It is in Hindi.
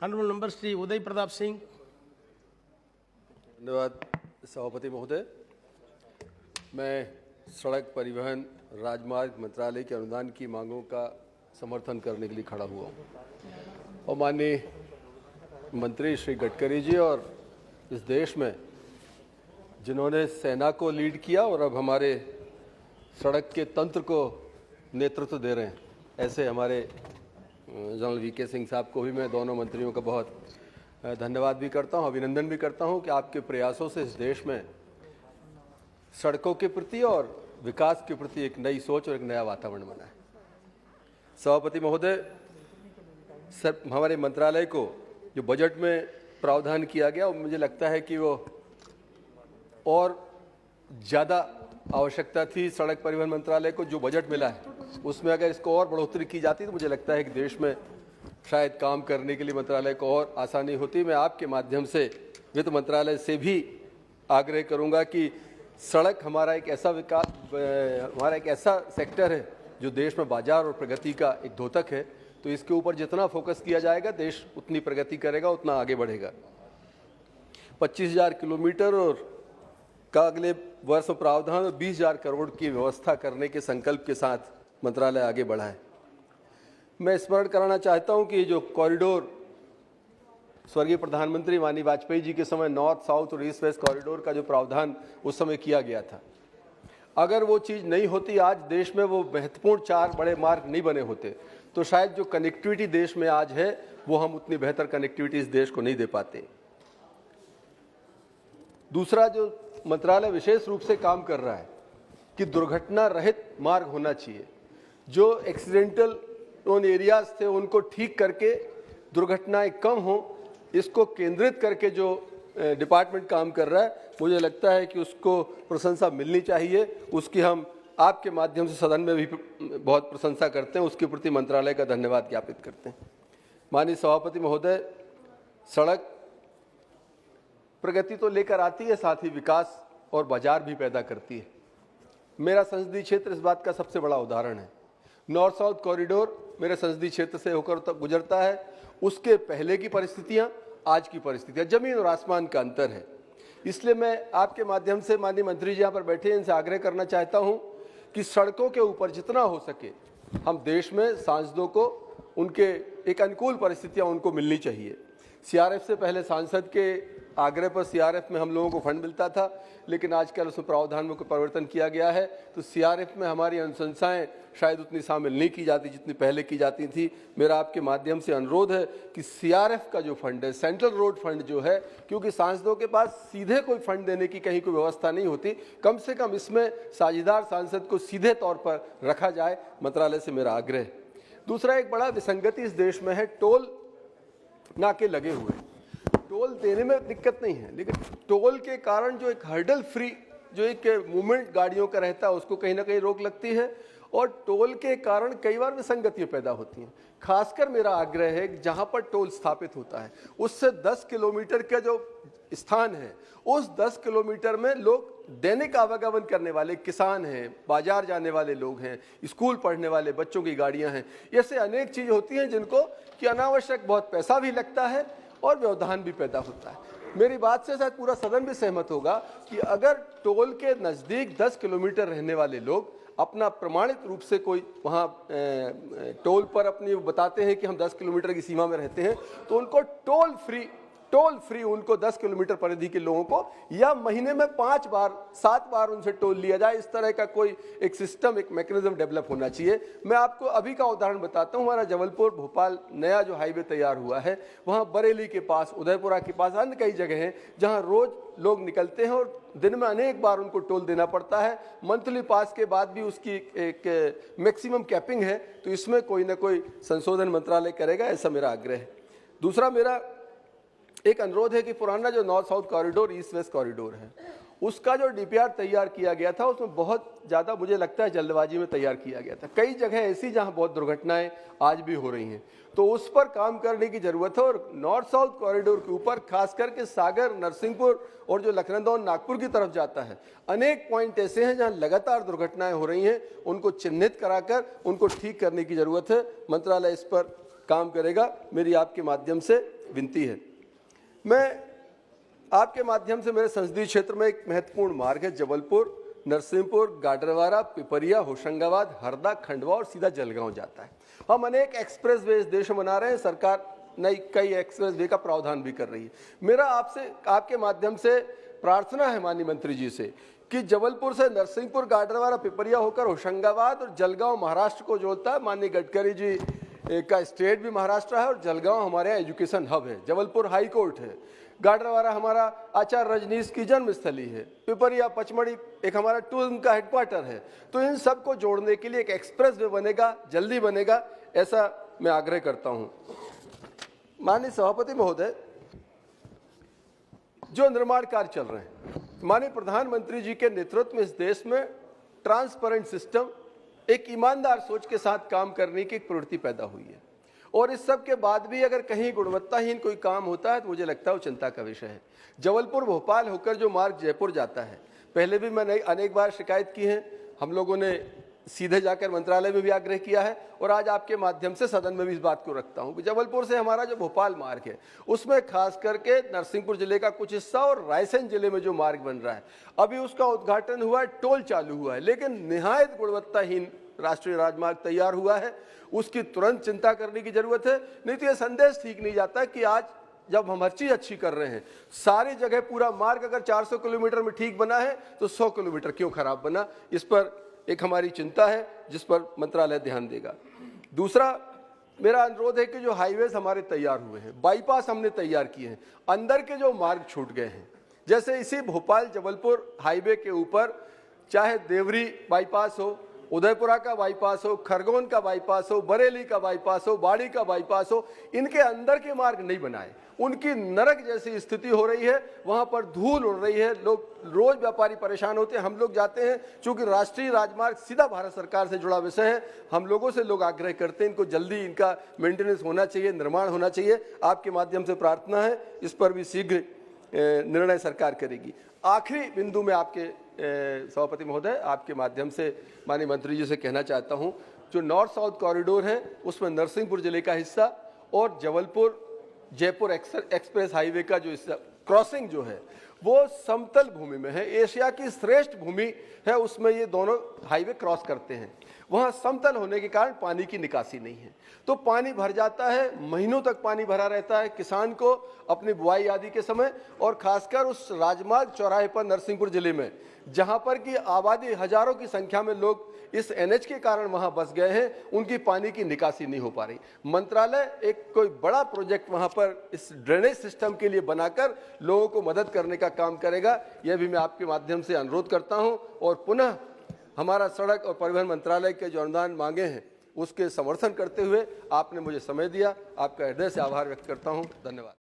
Honourable member Shri Uday Pratap Singh. धन्यवाद सभापति महोदय। मैं सड़क परिवहन राजमार्ग मंत्रालय के अनुदान की मांगों का समर्थन करने के लिए खड़ा हुआ हूँ और माननीय मंत्री श्री गडकरी जी और इस देश में जिन्होंने सेना को लीड किया और अब हमारे सड़क के तंत्र को नेतृत्व दे रहे हैं, ऐसे हमारे जनरल वीके सिंह साहब को भी मैं दोनों मंत्रियों का बहुत धन्यवाद भी करता हूं, अभिनंदन भी करता हूं कि आपके प्रयासों से इस देश में सड़कों के प्रति और विकास के प्रति एक नई सोच और एक नया वातावरण बना है। सभापति महोदय, सर हमारे मंत्रालय को जो बजट में प्रावधान किया गया, मुझे लगता है कि वो और ज़्यादा आवश्यकता थी। सड़क परिवहन मंत्रालय को जो बजट मिला है उसमें अगर इसको और बढ़ोतरी की जाती तो मुझे लगता है कि देश में शायद काम करने के लिए मंत्रालय को और आसानी होती। मैं आपके माध्यम से वित्त मंत्रालय से भी आग्रह करूंगा कि सड़क हमारा एक ऐसा सेक्टर है जो देश में बाजार और प्रगति का एक द्योतक है, तो इसके ऊपर जितना फोकस किया जाएगा देश उतनी प्रगति करेगा, उतना आगे बढ़ेगा। 25,000 किलोमीटर और का अगले वर्ष में प्रावधान और 20,000 करोड़ की व्यवस्था करने के संकल्प के साथ मंत्रालय आगे बढ़ा है। मैं स्मरण कराना चाहता हूं कि जो कॉरिडोर स्वर्गीय प्रधानमंत्री माननीय वाजपेयी जी के समय नॉर्थ साउथ और ईस्ट वेस्ट कॉरिडोर का जो प्रावधान उस समय किया गया था, अगर वो चीज़ नहीं होती, आज देश में वो महत्वपूर्ण 4 बड़े मार्ग नहीं बने होते, तो शायद जो कनेक्टिविटी देश में आज है वो हम उतनी बेहतर कनेक्टिविटी इस देश को नहीं दे पाते। दूसरा जो मंत्रालय विशेष रूप से काम कर रहा है कि दुर्घटना रहित मार्ग होना चाहिए। जो एक्सीडेंटल उन एरियाज थे उनको ठीक करके दुर्घटनाएं कम हो, इसको केंद्रित करके जो डिपार्टमेंट काम कर रहा है, मुझे लगता है कि उसको प्रशंसा मिलनी चाहिए। उसकी हम आपके माध्यम से सदन में भी बहुत प्रशंसा करते हैं, उसके प्रति मंत्रालय का धन्यवाद ज्ञापित करते हैं। माननीय सभापति महोदय, सड़क प्रगति तो लेकर आती है, साथ ही विकास और बाजार भी पैदा करती है। मेरा संसदीय क्षेत्र इस बात का सबसे बड़ा उदाहरण है। नॉर्थ साउथ कॉरिडोर मेरे संसदीय क्षेत्र से होकर तक गुजरता है। उसके पहले की परिस्थितियां, आज की परिस्थितियां, जमीन और आसमान का अंतर है। इसलिए मैं आपके माध्यम से माननीय मंत्री जी यहाँ पर बैठे हैं, इनसे आग्रह करना चाहता हूँ कि सड़कों के ऊपर जितना हो सके हम देश में सांसदों को उनके एक अनुकूल परिस्थितियाँ उनको मिलनी चाहिए। सीआरएफ से पहले सांसद के आग्रह पर सीआरएफ में हम लोगों को फंड मिलता था, लेकिन आजकल उसमें प्रावधान में कोई परिवर्तन किया गया है, तो सीआरएफ में हमारी अनुशंसाएं शायद उतनी शामिल नहीं की जाती जितनी पहले की जाती थी। मेरा आपके माध्यम से अनुरोध है कि सीआरएफ का जो फंड है, सेंट्रल रोड फंड जो है, क्योंकि सांसदों के पास सीधे कोई फंड देने की कहीं कोई व्यवस्था नहीं होती, कम से कम इसमें साझेदार सांसद को सीधे तौर पर रखा जाए, मंत्रालय से मेरा आग्रह है। दूसरा एक बड़ा विसंगति इस देश में है, टोल नाके लगे हुए हैं। टोल देने में दिक्कत नहीं है, लेकिन टोल के कारण जो एक हर्डल फ्री जो एक मूवमेंट गाड़ियों का रहता है उसको कहीं ना कहीं रोक लगती है, और टोल के कारण कई बार विसंगतियां पैदा होती हैं। खासकर मेरा आग्रह है कि जहां पर टोल स्थापित होता है उससे 10 किलोमीटर का जो स्थान है, उस 10 किलोमीटर में लोग दैनिक आवागमन करने वाले किसान हैं, बाजार जाने वाले लोग हैं, स्कूल पढ़ने वाले बच्चों की गाड़ियां हैं, ऐसे अनेक चीज़ होती हैं जिनको कि अनावश्यक बहुत पैसा भी लगता है और व्यवधान भी पैदा होता है। मेरी बात से शायद पूरा सदन भी सहमत होगा कि अगर टोल के नज़दीक 10 किलोमीटर रहने वाले लोग अपना प्रमाणित रूप से कोई वहाँ टोल पर अपनी बताते हैं कि हम 10 किलोमीटर की सीमा में रहते हैं, तो उनको टोल फ्री उनको 10 किलोमीटर परिधि के लोगों को या महीने में 5 बार 7 बार उनसे टोल लिया जाए। इस तरह का कोई एक सिस्टम, एक मैकेनिज्म डेवलप होना चाहिए। मैं आपको अभी का उदाहरण बताता हूँ। हमारा जबलपुर भोपाल नया जो हाईवे तैयार हुआ है, वहाँ बरेली के पास, उदयपुरा के पास अन्य कई जगह हैं जहाँ रोज लोग निकलते हैं और दिन में अनेक बार उनको टोल देना पड़ता है। मंथली पास के बाद भी उसकी एक मैक्सिमम कैपिंग है, तो इसमें कोई ना कोई संशोधन मंत्रालय करेगा, ऐसा मेरा आग्रह है। दूसरा मेरा एक अनुरोध है कि पुराना जो north south corridor east west corridor है, उसका जो डीपीआर तैयार किया गया था उसमें बहुत ज़्यादा मुझे लगता है जल्दबाजी में तैयार किया गया था। कई जगह ऐसी जहां बहुत दुर्घटनाएं आज भी हो रही हैं, तो उस पर काम करने की जरूरत है। और नॉर्थ साउथ कॉरिडोर के ऊपर खास करके सागर, नरसिंहपुर और जो लखनऊ नागपुर की तरफ जाता है, अनेक पॉइंट ऐसे हैं जहां लगातार दुर्घटनाएं हो रही हैं, उनको चिन्हित कराकर उनको ठीक करने की जरूरत है। मंत्रालय इस पर काम करेगा, मेरी आपके माध्यम से विनती है। मैं आपके माध्यम से मेरे संसदीय क्षेत्र में एक महत्वपूर्ण मार्ग है जबलपुर, नरसिंहपुर, गाडरवारा, पिपरिया, होशंगाबाद, हरदा, खंडवा और सीधा जलगांव जाता है। हम अनेक एक्सप्रेस वे इस देश में बना रहे हैं, सरकार नई कई एक्सप्रेस वे का प्रावधान भी कर रही है। मेरा आपसे आपके माध्यम से प्रार्थना है माननीय मंत्री जी से कि जबलपुर से नरसिंहपुर, गाडरवारा, पिपरिया होकर होशंगाबाद और जलगांव महाराष्ट्र को जोड़ता है। माननीय गडकरी जी का स्टेट भी महाराष्ट्र है और जलगांव हमारे यहाँ एजुकेशन हब है। जबलपुर हाई कोर्ट है, गाडरवारा हमारा आचार्य रजनीश की जन्मस्थली है, पिपरिया पचमढ़ी एक हमारा टूरिज्म का हेडक्वार्टर है। तो इन सबको जोड़ने के लिए एक एक्सप्रेस वे बनेगा, जल्दी बनेगा, ऐसा मैं आग्रह करता हूँ। माननीय सभापति महोदय, जो निर्माण कार्य चल रहे हैं, माननीय प्रधानमंत्री जी के नेतृत्व में इस देश में ट्रांसपेरेंट सिस्टम, एक ईमानदार सोच के साथ काम करने की एक प्रवृत्ति पैदा हुई है। और इस सब के बाद भी अगर कहीं गुणवत्ताहीन कोई काम होता है तो मुझे लगता है वो चिंता का विषय है। जबलपुर भोपाल होकर जो मार्ग जयपुर जाता है, पहले भी मैंने अनेक बार शिकायत की है, हम लोगों ने सीधे जाकर मंत्रालय में भी आग्रह किया है और आज आपके माध्यम से सदन में भी इस बात को रखता हूं कि जबलपुर से हमारा जो भोपाल मार्ग है उसमें खास करके नरसिंहपुर जिले का कुछ हिस्सा और रायसेन जिले में जो मार्ग बन रहा है, अभी उसका उद्घाटन हुआ है, टोल चालू हुआ है, लेकिन निहायत गुणवत्ताहीन राष्ट्रीय राजमार्ग तैयार हुआ है। उसकी तुरंत चिंता करने की जरूरत है, नहीं तो यह संदेश ठीक नहीं जाता कि आज जब हम हर चीज अच्छी कर रहे हैं, सारी जगह पूरा मार्ग अगर 400 किलोमीटर में ठीक बना है तो 100 किलोमीटर क्यों खराब बना। इस पर एक हमारी चिंता है जिस पर मंत्रालय ध्यान देगा। दूसरा मेरा अनुरोध है कि जो हाईवेज हमारे तैयार हुए हैं, बाईपास हमने तैयार किए हैं, अंदर के जो मार्ग छूट गए हैं, जैसे इसी भोपाल जबलपुर हाईवे के ऊपर चाहे देवरी बाईपास हो, उदयपुरा का बाईपास हो, खरगोन का बाईपास हो, बरेली का बाईपास हो, बाड़ी का बाईपास हो, इनके अंदर के मार्ग नहीं बनाए। उनकी नरक जैसी स्थिति हो रही है, वहां पर धूल उड़ रही है, लोग रोज व्यापारी परेशान होते हैं, हम लोग जाते हैं। चूंकि राष्ट्रीय राजमार्ग सीधा भारत सरकार से जुड़ा विषय है, हम लोगों से लोग आग्रह करते हैं इनको जल्दी इनका मेंटेनेंस होना चाहिए, निर्माण होना चाहिए। आपके माध्यम से प्रार्थना है, इस पर भी शीघ्र निर्णय सरकार करेगी। आखिरी बिंदु में आपके सभापति महोदय, आपके माध्यम से माननीय मंत्री जी से कहना चाहता हूं, जो नॉर्थ साउथ कॉरिडोर है उसमें नरसिंहपुर जिले का हिस्सा और जबलपुर जयपुर एक्सप्रेस हाईवे का जो हिस्सा क्रॉसिंग जो है वो समतल भूमि में है, एशिया की श्रेष्ठ भूमि है, उसमें ये दोनों हाईवे क्रॉस करते हैं। वहां समतल होने के कारण पानी की निकासी नहीं है, तो पानी भर जाता है, महीनों तक पानी भरा रहता है किसान को अपनी बुआई आदि के समय। और खासकर उस राजमार्ग चौराहे पर नरसिंहपुर जिले में जहां पर की आबादी हजारों की संख्या में लोग इस एनएच के कारण वहां बस गए हैं, उनकी पानी की निकासी नहीं हो पा रही। मंत्रालय एक कोई बड़ा प्रोजेक्ट वहां पर इस ड्रेनेज सिस्टम के लिए बनाकर लोगों को मदद करने का काम करेगा, यह भी मैं आपके माध्यम से अनुरोध करता हूं। और पुनः हमारा सड़क और परिवहन मंत्रालय के जो अनुदान मांगे हैं उसके समर्थन करते हुए आपने मुझे समय दिया, आपका हृदय से आभार व्यक्त करता हूं। धन्यवाद।